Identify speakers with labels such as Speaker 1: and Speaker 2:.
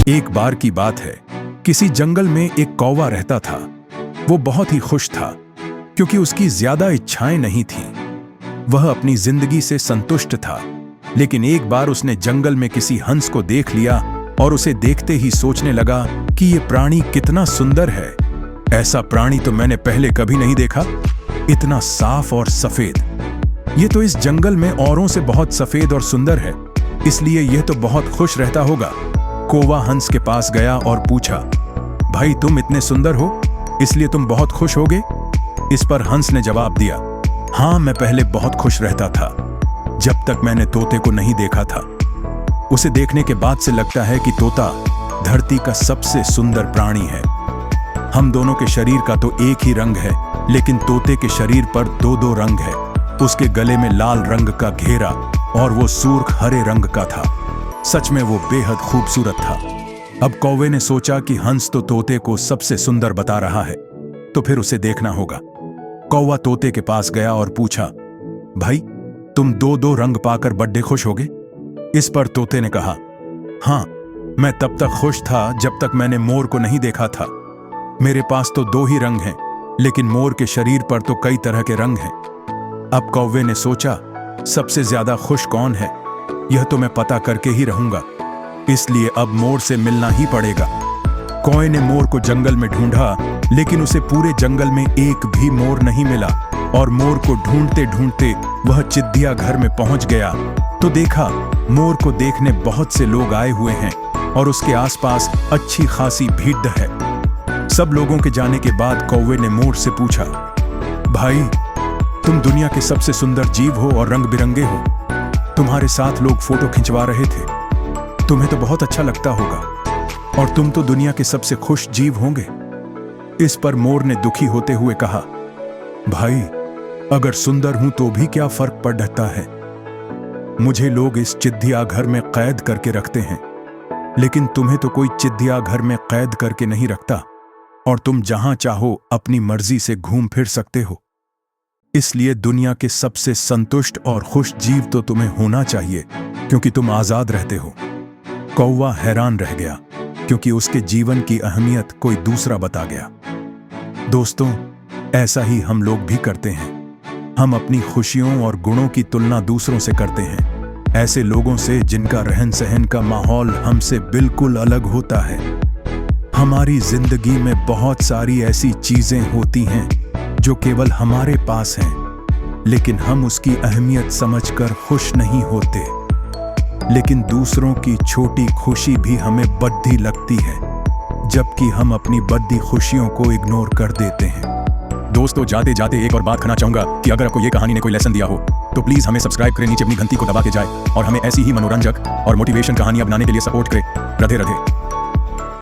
Speaker 1: एक बार की बात है, किसी जंगल में एक कौवा रहता था। वो बहुत ही खुश था क्योंकि उसकी ज्यादा इच्छाएं नहीं थीं। वह अपनी जिंदगी से संतुष्ट था। लेकिन एक बार उसने जंगल में किसी हंस को देख लिया और उसे देखते ही सोचने लगा कि ये प्राणी कितना सुंदर है। ऐसा प्राणी तो मैंने पहले कभी नहीं देखा, इतना साफ और सफेद। ये तो इस जंगल में औरों से बहुत सफेद और सुंदर है, इसलिए यह तो बहुत खुश रहता होगा। कौवा हंस के पास गया और पूछा, भाई तुम इतने सुंदर हो, इसलिए तुम बहुत खुश होगे? इस पर हंस ने जवाब दिया, हाँ, मैं पहले बहुत खुश रहता था, जब तक मैंने तोते को नहीं देखा था। उसे देखने के बाद से लगता है कि तोता धरती का सबसे सुंदर प्राणी है। हम दोनों के शरीर का तो एक ही रंग है, लेकिन तोते के शरीर पर दो दो रंग है। उसके गले में लाल रंग का घेरा और वो सुर्ख हरे रंग का था। सच में वो बेहद खूबसूरत था। अब कौवे ने सोचा कि हंस तो तोते को सबसे सुंदर बता रहा है, तो फिर उसे देखना होगा। कौवा तोते के पास गया और पूछा, भाई तुम दो दो रंग पाकर बड्डे खुश होगे? इस पर तोते ने कहा, हाँ, मैं तब तक खुश था जब तक मैंने मोर को नहीं देखा था। मेरे पास तो दो ही रंग हैं, लेकिन मोर के शरीर पर तो कई तरह के रंग हैं। अब कौवे ने सोचा, सबसे ज्यादा खुश कौन है, यह तो मैं पता करके ही रहूंगा, इसलिए अब मोर से मिलना ही पड़ेगा। कौवे ने मोर को जंगल में ढूंढा, लेकिन उसे पूरे जंगल में एक भी मोर नहीं मिला। और मोर को ढूंढते ढूंढते वह चिद्दिया घर में पहुंच गया तो देखा मोर को देखने बहुत से लोग आए हुए हैं और उसके आसपास अच्छी खासी भीड़ है। सब लोगों के जाने के बाद कौवे ने मोर से पूछा, भाई तुम दुनिया के सबसे सुंदर जीव हो और रंग बिरंगे हो। तुम्हारे साथ लोग फोटो खिंचवा रहे थे, तुम्हें तो बहुत अच्छा लगता होगा और तुम तो दुनिया के सबसे खुश जीव होंगे। इस पर मोर ने दुखी होते हुए कहा, भाई अगर सुंदर हूं तो भी क्या फर्क पड़ता है। मुझे लोग इस चिद्दिया घर में कैद करके रखते हैं, लेकिन तुम्हें तो कोई चिद्दिया घर में कैद करके नहीं रखता और तुम जहां चाहो अपनी मर्जी से घूम फिर सकते हो। इसलिए दुनिया के सबसे संतुष्ट और खुश जीव तो तुम्हें होना चाहिए, क्योंकि तुम आजाद रहते हो। कौवा हैरान रह गया क्योंकि उसके जीवन की अहमियत कोई दूसरा बता गया। दोस्तों, ऐसा ही हम लोग भी करते हैं। हम अपनी खुशियों और गुणों की तुलना दूसरों से करते हैं, ऐसे लोगों से जिनका रहन सहन का माहौल हमसे बिल्कुल अलग होता है। हमारी जिंदगी में बहुत सारी ऐसी चीजें होती हैं जो केवल हमारे पास हैं, लेकिन हम उसकी अहमियत समझकर खुश नहीं होते। लेकिन दूसरों की छोटी खुशी भी हमें बड़ी लगती है, जबकि हम अपनी बड़ी खुशियों को इग्नोर कर देते हैं। दोस्तों, जाते जाते एक और बात कहना चाहूंगा कि अगर आपको ये कहानी ने कोई लेसन दिया हो तो प्लीज हमें सब्सक्राइब करें, नीचे अपनी घंटी को दबा के जाए और हमें ऐसी ही मनोरंजक और मोटिवेशन कहानियां बनाने के लिए सपोर्ट करें। राधे राधे।